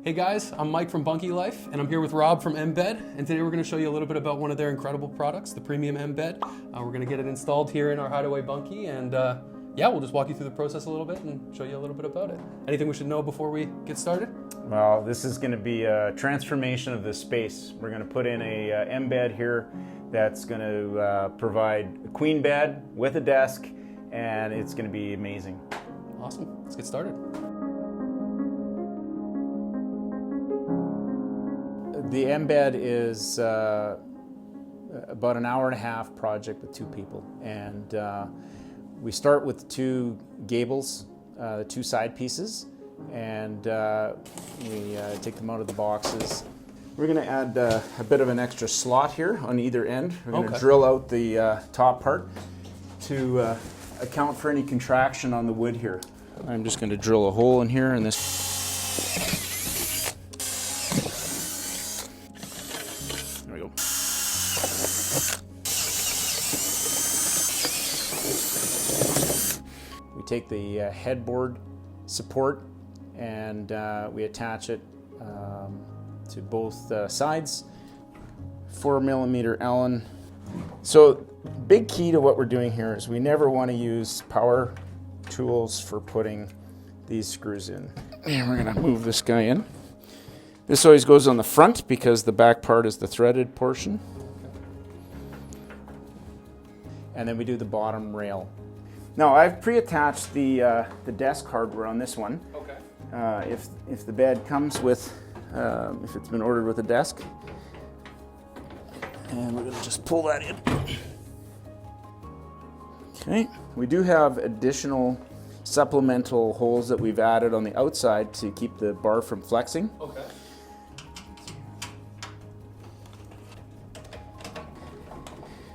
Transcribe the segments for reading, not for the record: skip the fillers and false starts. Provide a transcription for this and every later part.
Hey guys, I'm Mike from Bunkie Life, and I'm here with Rob from Embed, and today we're going to show you a little bit about one of their incredible products, the Premium Embed. We're going to get it installed here in our Hideaway Bunkie, and yeah, we'll just walk you through the process a little bit and show you a little bit about it. Anything we should know before we get started? Well, this is going to be a transformation of this space. We're going to put in a embed here that's going to provide a queen bed with a desk, and it's going to be amazing. Awesome, let's get started. The embed is about an hour and a half project with two people, and we start with two gables, the two side pieces, and we take them out of the boxes. We're going to add a bit of an extra slot here on either end. We're going to drill out the top part to account for any contraction on the wood here. I'm just going to drill a hole in here in this. There we go. We take the headboard support and we attach it to both sides, 4mm Allen. So big key to what we're doing here is we never want to use power tools for putting these screws in. And we're going to move this guy in. This always goes on the front because the back part is the threaded portion. And then we do the bottom rail. Now I've pre-attached the desk hardware on this one. Okay. If the bed comes with, if it's been ordered with a desk, and we're going to just pull that in. Okay, we do have additional supplemental holes that we've added on the outside to keep the bar from flexing. Okay.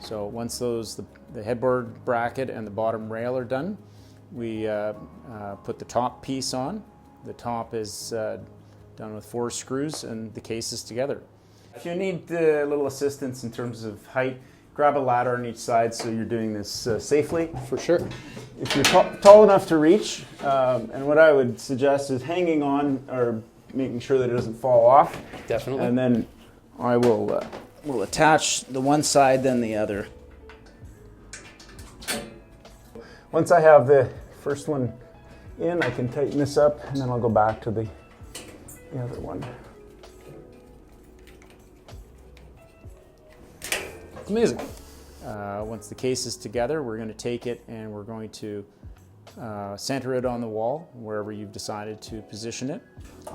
So once the headboard bracket and the bottom rail are done, we put the top piece on. The top is done with 4 screws and the case is together. If you need a little assistance in terms of height, grab a ladder on each side so you're doing this safely. For sure. If you're tall enough to reach, and what I would suggest is hanging on or making sure that it doesn't fall off. Definitely. And then I will attach the one side, then the other. Once I have the first one in, I can tighten this up, and then I'll go back to the other one. Amazing. Once the case is together, we're going to take it and we're going to center it on the wall, wherever you've decided to position it.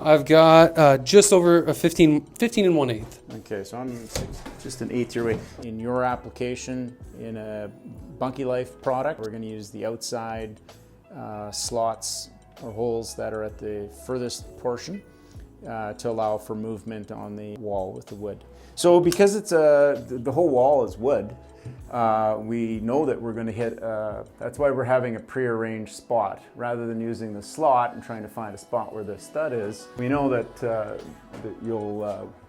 I've got just over a 15 1/8. Okay, so I'm just an eighth your way. In your application, in a Bunkie Life product, we're going to use the outside slots or holes that are at the furthest portion to allow for movement on the wall with the wood. So because it's the whole wall is wood, we know that we're going to hit, that's why we're having a prearranged spot rather than using the slot and trying to find a spot where the stud is. We know that,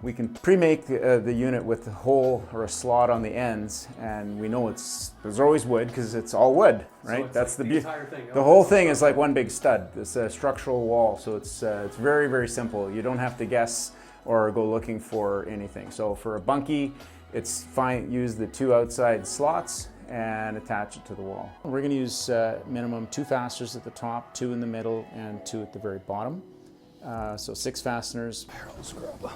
we can pre-make the unit with a hole or a slot on the ends, and we know there's always wood because it's all wood, right? So that's like the entire thing. The whole thing is like one big stud. It's a structural wall, so it's very, very simple. You don't have to guess or go looking for anything. So for a bunkie, it's fine, use the 2 outside slots and attach it to the wall. We're going to use minimum 2 fasteners at the top, 2 in the middle, and 2 at the very bottom. So 6 fasteners. Barrel scrub.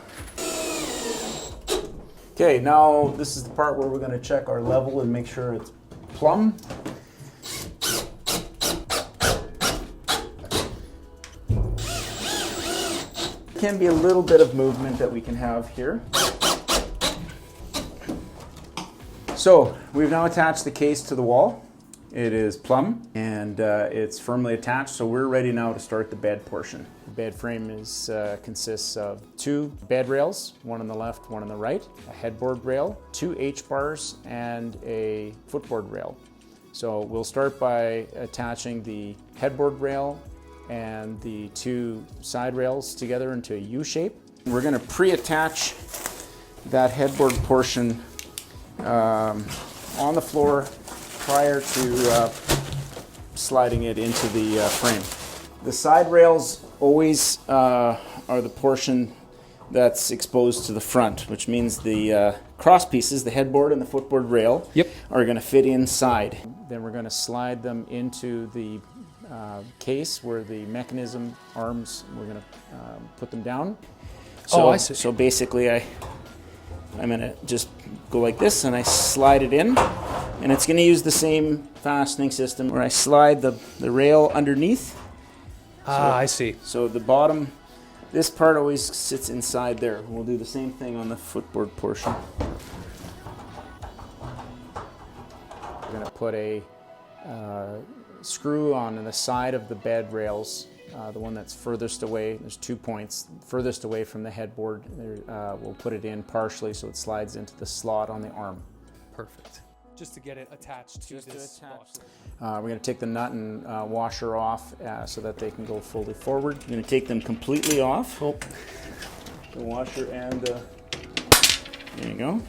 Okay, now this is the part where we're going to check our level and make sure it's plumb. Can be a little bit of movement that we can have here. So we've now attached the case to the wall. It is plumb and it's firmly attached, so we're ready now to start the bed portion. The bed frame consists of 2 bed rails, one on the left, one on the right, a headboard rail, 2 H-bars, and a footboard rail. So we'll start by attaching the headboard rail and the 2 side rails together into a U shape. We're going to pre-attach that headboard portion on the floor prior to sliding it into the frame. The side rails always are the portion that's exposed to the front, which means the cross pieces, the headboard and the footboard rail, are going to fit inside. Then we're going to slide them into the case where the mechanism arms, we're going to put them down. So, I see. So basically I'm going to just go like this and I slide it in, and it's going to use the same fastening system where I slide the rail underneath. I see. So the bottom, this part always sits inside there. We'll do the same thing on the footboard portion. We're going to put a screw on the side of the bed rails, the one that's furthest away. There's 2 points furthest away from the headboard. We'll put it in partially so it slides into the slot on the arm. Perfect. Just to get it attached to this spot. We're going to take the nut and washer off so that they can go fully forward. We're going to take them completely off. Oh. The washer and there you go.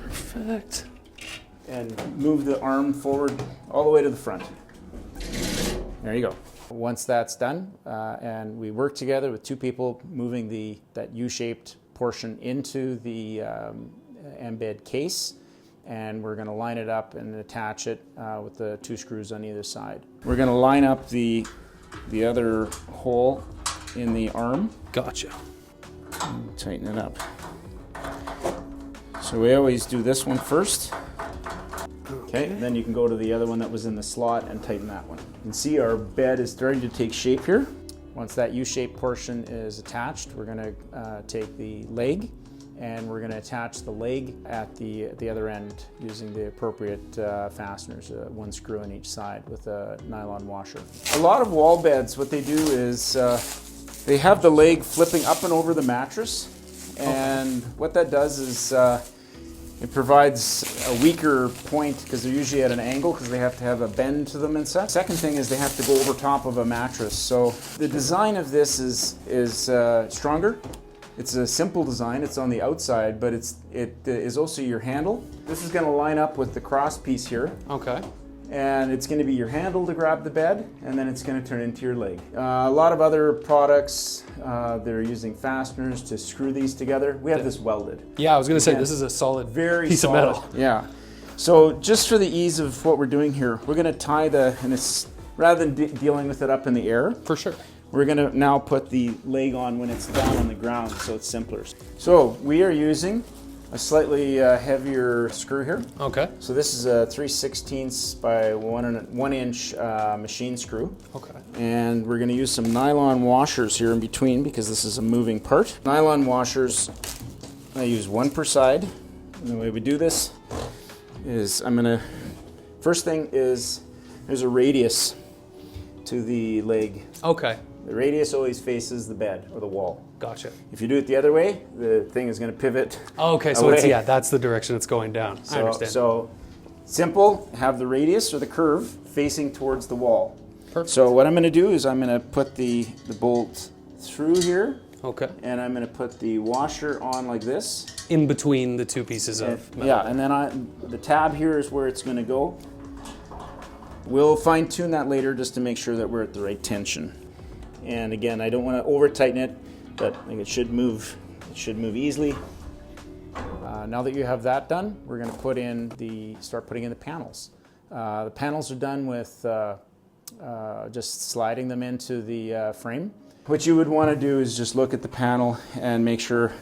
Perfect. And move the arm forward all the way to the front. There you go. Once that's done, and we work together with 2 people moving that U-shaped portion into the embed case, and we're going to line it up and attach it with the 2 screws on either side. We're going to line up the other hole in the arm. Gotcha. And tighten it up. So we always do this one first. Okay, then you can go to the other one that was in the slot and tighten that one. You can see our bed is starting to take shape here. Once that U-shaped portion is attached, we're going to take the leg, and we're going to attach the leg at the other end using the appropriate fasteners, 1 screw on each side with a nylon washer. A lot of wall beds, what they do is they have the leg flipping up and over the mattress, and what that does is it provides a weaker point because they're usually at an angle because they have to have a bend to them and such. Second thing is they have to go over top of a mattress. So the design of this is stronger. It's a simple design. It's on the outside, but it is also your handle. This is going to line up with the cross piece here. Okay. And it's going to be your handle to grab the bed, and then it's going to turn into your leg. A lot of other products, they're using fasteners to screw these together. We have this welded. Yeah, I was going to say, this is a solid piece of metal. Yeah. So just for the ease of what we're doing here, we're going to tie and it's, rather than dealing with it up in the air. For sure. We're going to now put the leg on when it's down on the ground, so it's simpler. So we are using a slightly heavier screw here. Okay. So this is a 3/16 by 1 inch machine screw. Okay. And we're going to use some nylon washers here in between because this is a moving part. Nylon washers, I use 1 per side. And the way we do this is first thing is there's a radius to the leg. Okay. The radius always faces the bed or the wall. Gotcha. If you do it the other way, the thing is going to pivot. Okay, so away. that's the direction it's going down. I understand. So simple, have the radius or the curve facing towards the wall. Perfect. So what I'm going to do is I'm going to put the bolt through here. Okay. And I'm going to put the washer on like this. In between the 2 pieces of metal. Yeah, and then the tab here is where it's going to go. We'll fine tune that later just to make sure that we're at the right tension. And again, I don't want to over tighten it, but it should move easily. Now that you have that done, we're going to start putting in the panels. The panels are done with just sliding them into the frame. What you would want to do is just look at the panel and make sure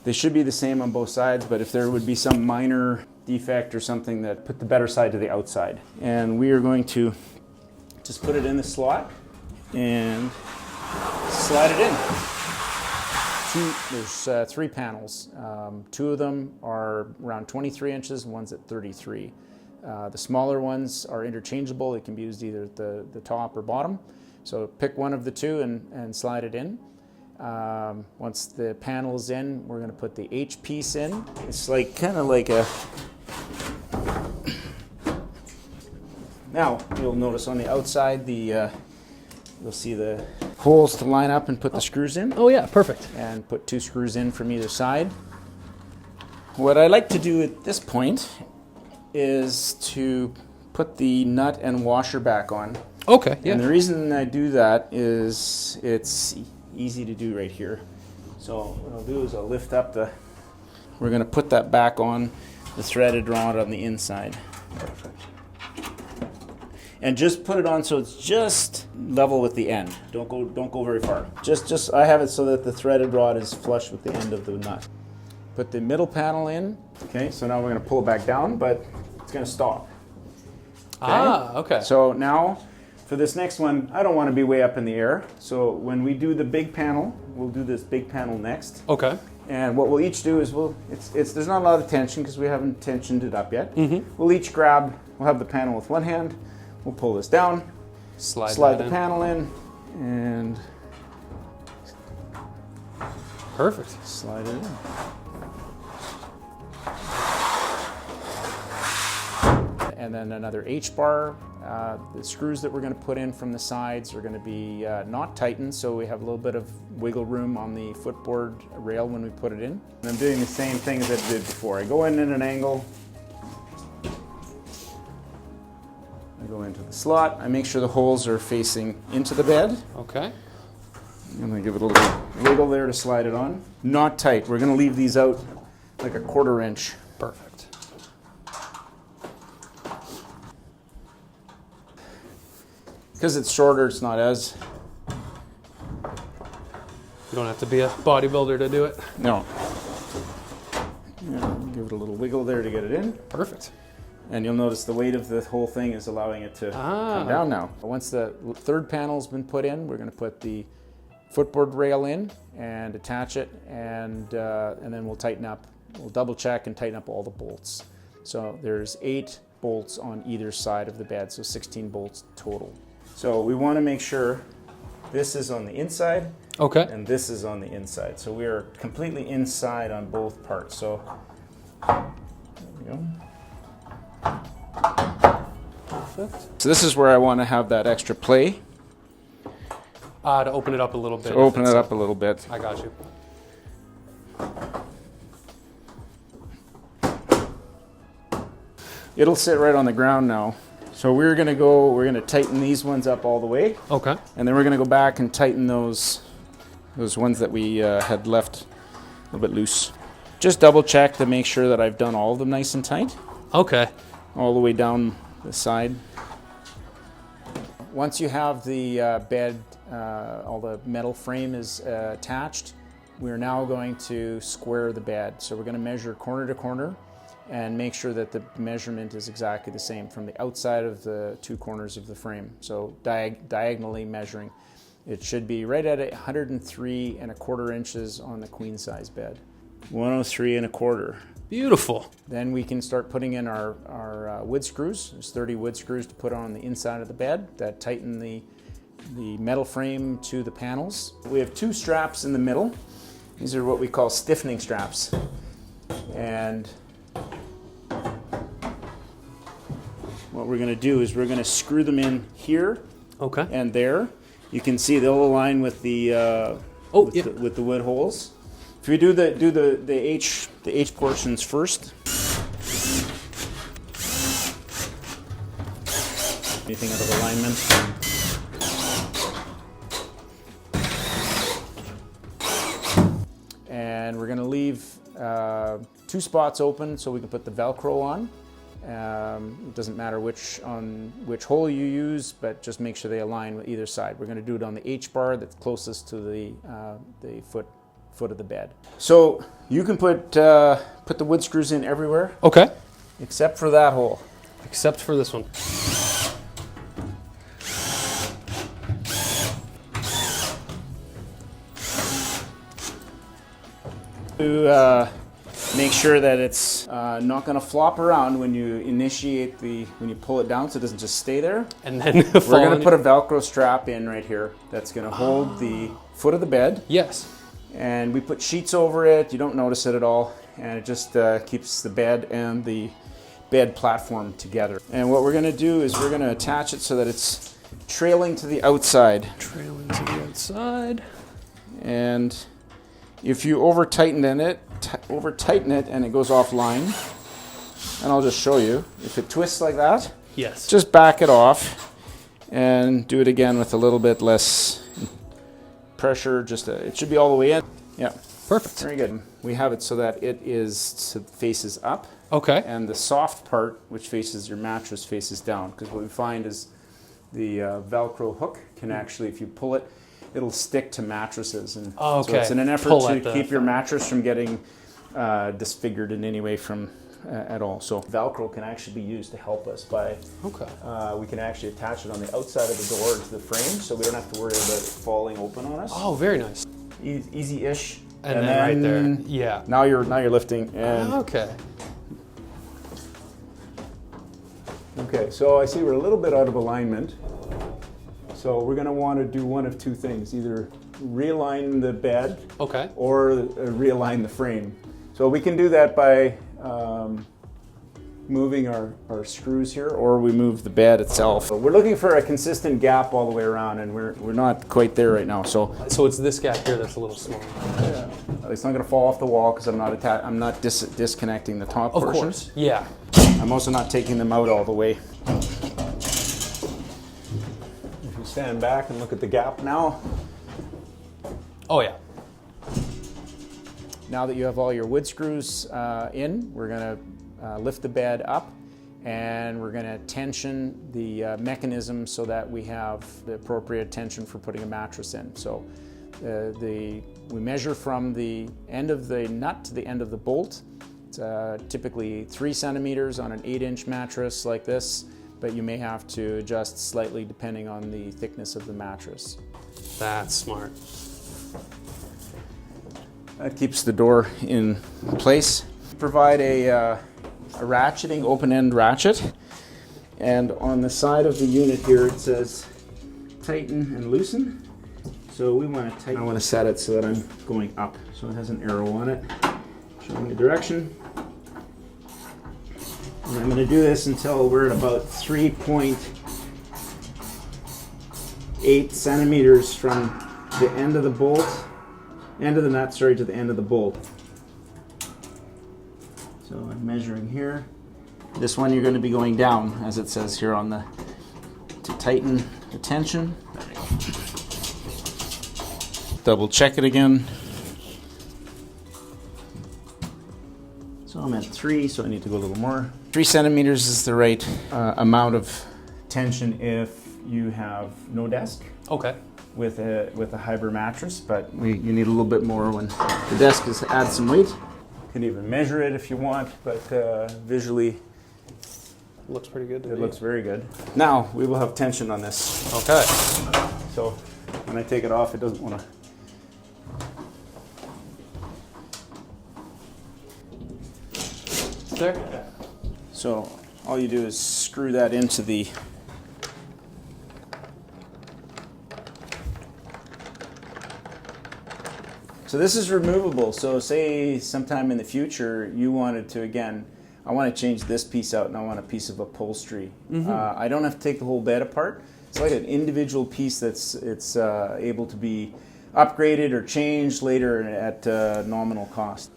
they should be the same on both sides, but if there would be some minor defect or something, that put the better side to the outside. And we are going to just put it in the slot and slide it in. There's 3 panels. 2 of them are around 23 inches and one's at 33. The smaller ones are interchangeable. It can be used either at the top or bottom. So pick one of the 2 and slide it in. Once the panel is in, we're going to put the H piece in. It's kind of like a... Now, you'll notice on the outside, you'll see the holes to line up and put the screws in. Oh yeah, perfect. And put 2 screws in from either side. What I like to do at this point is to put the nut and washer back on. Okay, yeah. And the reason I do that is it's easy to do right here. So what I'll do is I'll lift up we're going to put that back on the threaded rod on the inside. Perfect. And just put it on so it's just level with the end. Don't go very far. Just I have it so that the threaded rod is flush with the end of the nut. Put the middle panel in. Okay, so now we're going to pull it back down, but it's going to stop. Okay? Okay. So now for this next one, I don't want to be way up in the air. So when we do the big panel, we'll do this big panel next. Okay. And what we'll each do is there's not a lot of tension because we haven't tensioned it up yet. Mm-hmm. We'll each we'll have the panel with one hand. We'll pull this down, slide the panel in, and perfect. Slide it in. And then another H-bar. The screws that we're going to put in from the sides are going to be not tightened, so we have a little bit of wiggle room on the footboard rail when we put it in. And I'm doing the same thing as I did before. I go in at an angle. I go into the slot. I make sure the holes are facing into the bed. Okay. I'm going to give it a little wiggle there to slide it on. Not tight. We're going to leave these out like a 1/4 inch. Perfect. Because it's shorter, it's not as... You don't have to be a bodybuilder to do it. No. Yeah, give it a little wiggle there to get it in. Perfect. And you'll notice the weight of the whole thing is allowing it to come down now. Once the third panel's been put in, we're going to put the footboard rail in and attach it, and then we'll tighten up. We'll double check and tighten up all the bolts. So there's 8 bolts on either side of the bed, so 16 bolts total. So we want to make sure this is on the inside, okay, and this is on the inside. So we are completely inside on both parts. So there we go. Perfect. So this is where I want to have that extra play. To open it up a little bit. So open it up a little bit. I got you. It'll sit right on the ground now. So we're going to tighten these ones up all the way. Okay. And then we're going to go back and tighten those ones that we had left a little bit loose. Just double check to make sure that I've done all of them nice and tight. Okay. All the way down the side. Once you have the bed, all the metal frame is attached, we're now going to square the bed. So we're going to measure corner to corner and make sure that the measurement is exactly the same from the outside of the 2 corners of the frame. So diagonally measuring. It should be right at 103 1/4 inches on the queen size bed. 103 1/4. Beautiful. Then we can start putting in our wood screws. There's 30 wood screws to put on the inside of the bed that tighten the metal frame to the panels. We have 2 straps in the middle. These are what we call stiffening straps. And what we're going to do is we're going to screw them in here, okay, and there. You can see they'll align with the with the wood holes. If we do the H portions first. Anything out of alignment. And we're going to leave 2 spots open so we can put the Velcro on. It doesn't matter which hole you use, but just make sure they align with either side. We're going to do it on the H-bar that's closest to the foot of the bed. So you can put the wood screws in everywhere. Okay. Except for that hole. Except for this one. To make sure that it's not going to flop around when you when you pull it down, so it doesn't just stay there. And then we're going to put a Velcro strap in right here that's going to hold the foot of the bed. Yes. And we put sheets over it. You don't notice it at all, and it just keeps the bed and the bed platform together. And what we're going to do is we're going to attach it so that it's trailing to the outside. Trailing to the outside. And if you over tighten it and it goes offline, and I'll just show you, if it twists like that, yes, just back it off and do it again with a little bit less pressure, it should be all the way in. Yeah. Perfect. Very good. We have it so that faces up. Okay. And the soft part, which faces your mattress, faces down. Because what we find is the Velcro hook can actually, if you pull it, it'll stick to mattresses. And so it's in an effort to keep your mattress from getting disfigured in any way at all. So Velcro can actually be used to help us by, we can actually attach it on the outside of the door to the frame, so we don't have to worry about it falling open on us. Oh, very nice. Easy-ish. And then right there, yeah. Now you're lifting. And okay. Okay, so I see we're a little bit out of alignment. So we're going to want to do one of two things: either realign the bed, or realign the frame. So we can do that by moving our screws here, or we move the bed itself. So we're looking for a consistent gap all the way around, and we're not quite there right now. So it's this gap here that's a little small. Yeah. It's not going to fall off the wall because I'm not disconnecting the top portions. Of course. Yeah. I'm also not taking them out all the way. If you stand back and look at the gap now. Oh yeah. Now that you have all your wood screws in, we're going to lift the bed up, and we're going to tension the mechanism so that we have the appropriate tension for putting a mattress in. So we measure from the end of the nut to the end of the bolt. It's typically 3 centimeters on an 8-inch mattress like this, but you may have to adjust slightly depending on the thickness of the mattress. That's smart. That keeps the door in place. Provide a ratcheting open-end ratchet, and on the side of the unit here it says tighten and loosen. So we want to tighten. I want to set it so that I'm going up, so it has an arrow on it showing the direction. And I'm going to do this until we're at about 3.8 centimeters from the end of the bolt, end of the nut, to the end of the bolt. So I'm measuring here. This one you're going to be going down, as it says here on to tighten the tension. Double check it again. So I'm at 3, so I need to go a little more. 3 centimeters is the right amount of tension if you have no desk. Okay. With a hybrid mattress, but you need a little bit more when the desk adds some weight. You can even measure it if you want, but visually it looks pretty good. It looks very good. Now we will have tension on this. Okay. So when I take it off, it doesn't want to. There. So all you do is screw that into the So this is removable. So say sometime in the future you wanted to, again, I want to change this piece out and I want a piece of upholstery. I don't have to take the whole bed apart. It's like an individual piece that's able to be upgraded or changed later at nominal cost.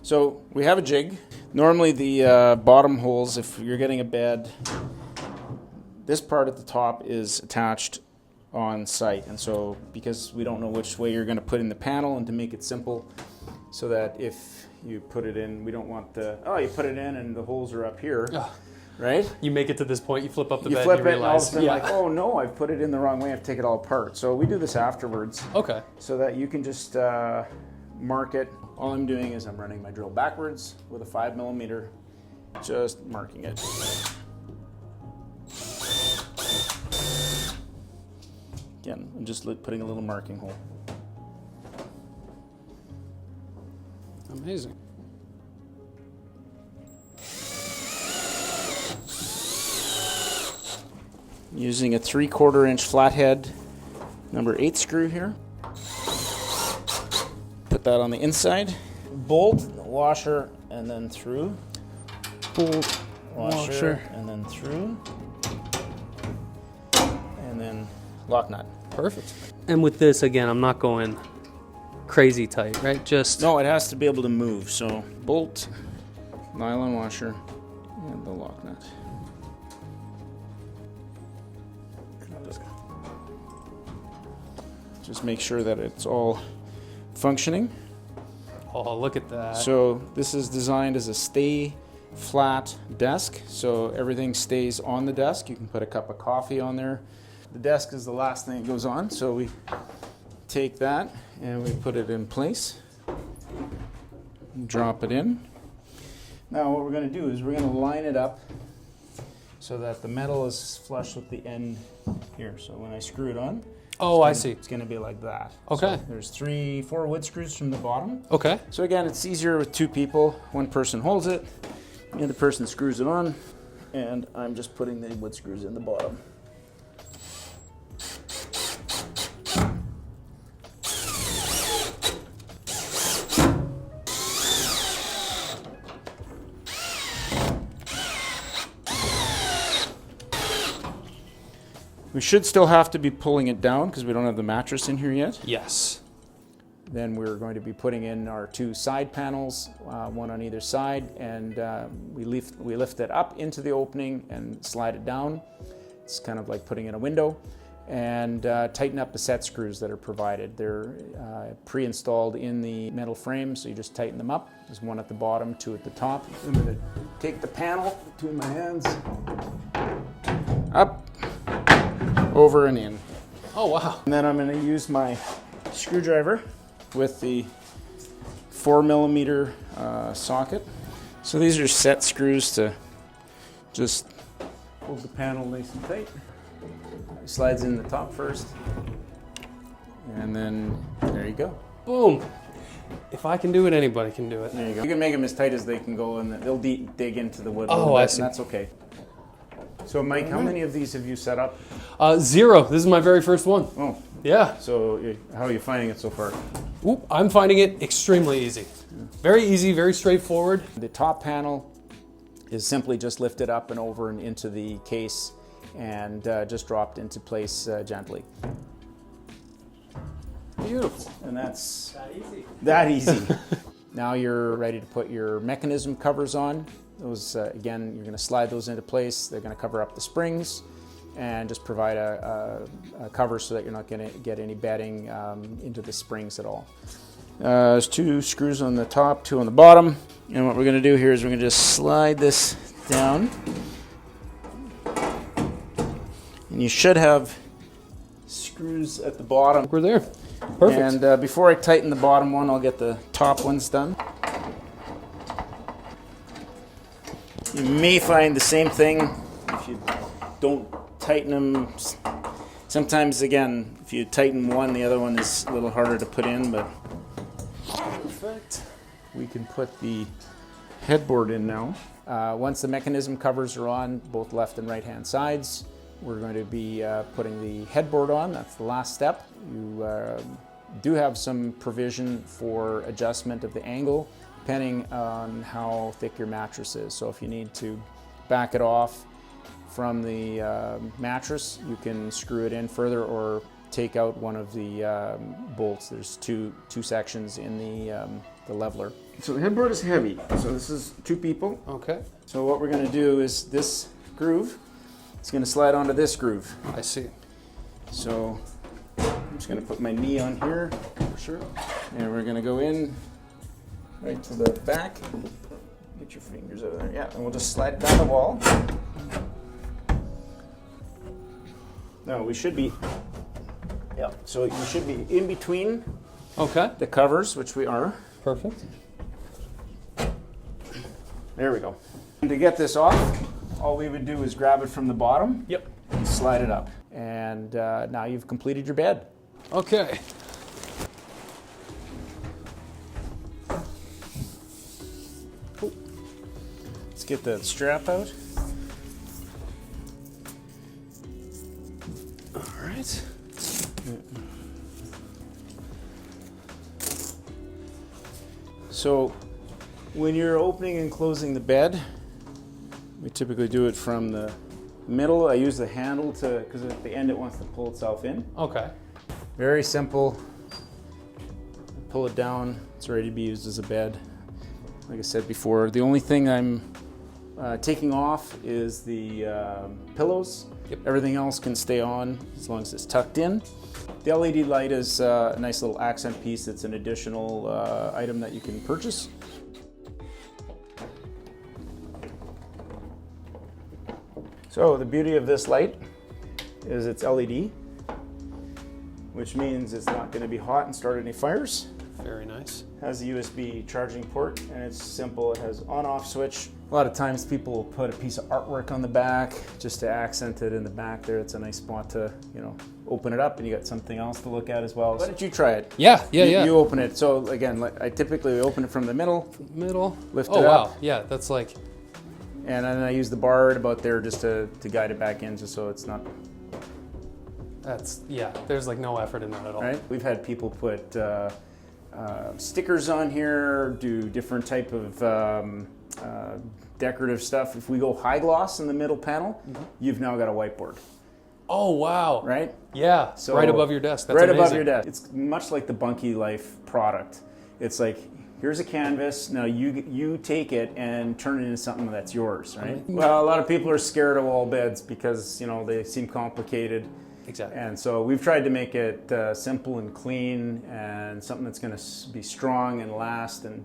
So we have a jig. Normally the bottom holes, if you're getting a bed, this part at the top is attached on site, and so because we don't know which way you're going to put in the panel, and to make it simple so that if you put it in, we don't want you put it in and the holes are up here, right? You make it to this point, you flip up the bed, and you realize, and all of a sudden like, oh no, I've put it in the wrong way, I have to take it all apart. So we do this afterwards. Okay. So that you can just mark it. All I'm doing is I'm running my drill backwards with a 5mm, just marking it. Again, I'm just putting a little marking hole. Amazing. Using a 3/4 inch flathead number 8 screw here. Put that on the inside. Bolt, washer, and then through. Bolt, washer, and then through. And then lock nut. Perfect. And with this, again, I'm not going crazy tight, right? Just no, it has to be able to move. So bolt, nylon washer, and the lock nut. Just make sure that it's all functioning. Oh, look at that. So this is designed as a stay flat desk, so everything stays on the desk. You can put a cup of coffee on there. The desk is the last thing that goes on, so we take that and we put it in place. Drop it in. Now what we're going to do is we're going to line it up so that the metal is flush with the end here. So when I screw it on, I see. it's going to be like that. Okay. So there's 4 wood screws from the bottom. Okay. So again, it's easier with 2 people. One person holds it, the other person screws it on, and I'm just putting the wood screws in the bottom. We should still have to be pulling it down because we don't have the mattress in here yet. Yes. Then we're going to be putting in our 2 side panels, one on either side, and we lift it up into the opening and slide it down. It's kind of like putting in a window, and tighten up the set screws that are provided. They're pre-installed in the metal frame, so you just tighten them up. There's 1 at the bottom, 2 at the top. I'm going to take the panel between my hands, up, over and in. Oh, wow. And then I'm going to use my screwdriver with the 4mm socket. So these are set screws to just hold the panel nice and tight. It slides in the top first, and then there you go. Boom. If I can do it, anybody can do it. There you go. You can make them as tight as they can go, and they'll dig into the wood a Oh, little bit, I see. and that's okay. So Mike, how many of these have you set up? 0. This is my very first one. Oh, Yeah. so how are you finding it so far? Oop, I'm finding it extremely easy. Very easy, very straightforward. The top panel is simply just lifted up and over and into the case and just dropped into place gently. Beautiful. And that's That easy. that easy. Now you're ready to put your mechanism covers on. Those, again, you're going to slide those into place. They're going to cover up the springs and just provide a cover so that you're not going to get any bedding into the springs at all. There's 2 screws on the top, 2 on the bottom. And what we're going to do here is we're going to just slide this down. And you should have screws at the bottom. We're there. Perfect. And before I tighten the bottom one, I'll get the top ones done. You may find the same thing if you don't tighten them. Sometimes, again, if you tighten one, the other one is a little harder to put in, but perfect. We can put the headboard in now. Once the mechanism covers are on, both left and right hand sides, we're going to be putting the headboard on. That's the last step. You do have some provision for adjustment of the angle depending on how thick your mattress is. So if you need to back it off from the mattress, you can screw it in further or take out one of the bolts. There's two sections in the leveler. So the headboard is heavy. So this is 2 people. Okay. So what we're going to do is this groove, it's going to slide onto this groove. I see. So I'm just going to put my knee on here, for sure. And we're going to go in right to the back. Get your fingers over there. Yeah, and we'll just slide it down the wall. No, we should be, yeah, so you should be in between Okay. the covers, which we are. Perfect. There we go. And to get this off, all we would do is grab it from the bottom. Yep. And slide it up. And now you've completed your bed. Okay. Let's get the strap out. All right. So when you're opening and closing the bed, we typically do it from the middle. I use the handle because at the end it wants to pull itself in. Okay. Very simple. Pull it down. It's ready to be used as a bed. Like I said before, the only thing I'm taking off is the pillows. Yep. Everything else can stay on as long as it's tucked in. The LED light is a nice little accent piece. It's an additional item that you can purchase. So the beauty of this light is it's LED, which means it's not going to be hot and start any fires. Very nice. Has a USB charging port, and it's simple. It has on-off switch. A lot of times people will put a piece of artwork on the back just to accent it in the back there. It's a nice spot to, you know, open it up, and you got something else to look at as well. Why don't you try it? Yeah. You open it. So again, I typically open it from the middle. Lift it up. Wow. Yeah, that's like. And then I use the bar right about there just to guide it back in, just so it's not. There's like no effort in that at all. Right. We've had people put stickers on here, do different type of decorative stuff. If we go high gloss in the middle panel, you've now got a whiteboard. Oh, wow. Right? Yeah, so right above your desk. That's right amazing. Above your desk. It's much like the Bunkie Life product. It's like, here's a canvas, now you take it and turn it into something that's yours, right? Well, a lot of people are scared of wall beds because, you know, they seem complicated. Exactly. And so we've tried to make it simple and clean and something that's going to be strong and last and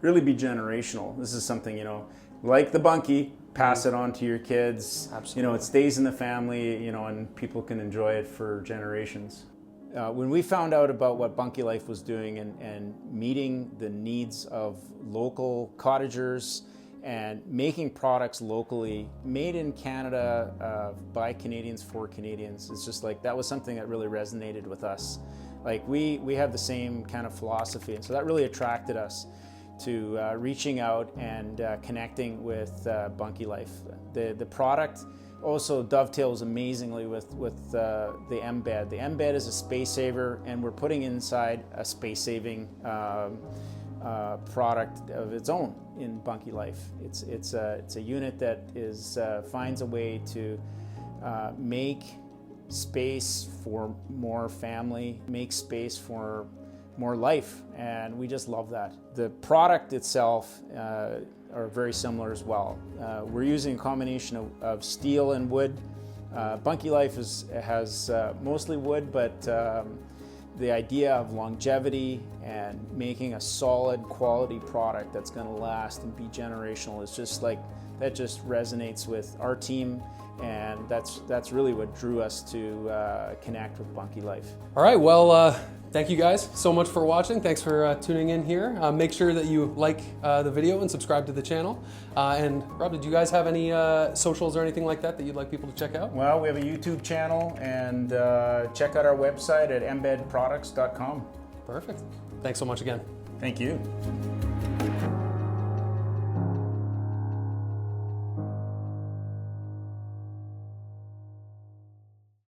really be generational. This is something, you know, like the Bunkie, pass it on to your kids. Absolutely. You know, it stays in the family, you know, and people can enjoy it for generations. When we found out about what Bunkie Life was doing and meeting the needs of local cottagers and making products locally, made in Canada by Canadians for Canadians, it's just like that was something that really resonated with us. Like we have the same kind of philosophy, and so that really attracted us to reaching out and connecting with Bunkie Life. The product also dovetails amazingly with the Embed. The Embed is a space saver, and we're putting inside a space-saving product of its own in Bunkie Life. It's a unit that finds a way to make space for more family, make space for more life, and we just love that. The product itself are very similar as well. We're using a combination of steel and wood. Bunkie Life has mostly wood, but the idea of longevity and making a solid quality product that's going to last and be generational is just like, that just resonates with our team, and that's really what drew us to connect with Bunkie Life. All right, well, thank you guys so much for watching. Thanks for tuning in here. Make sure that you like the video and subscribe to the channel. And Rob, did you guys have any socials or anything like that you'd like people to check out? Well, we have a YouTube channel, and check out our website at embedproducts.com. Perfect. Thanks so much again. Thank you.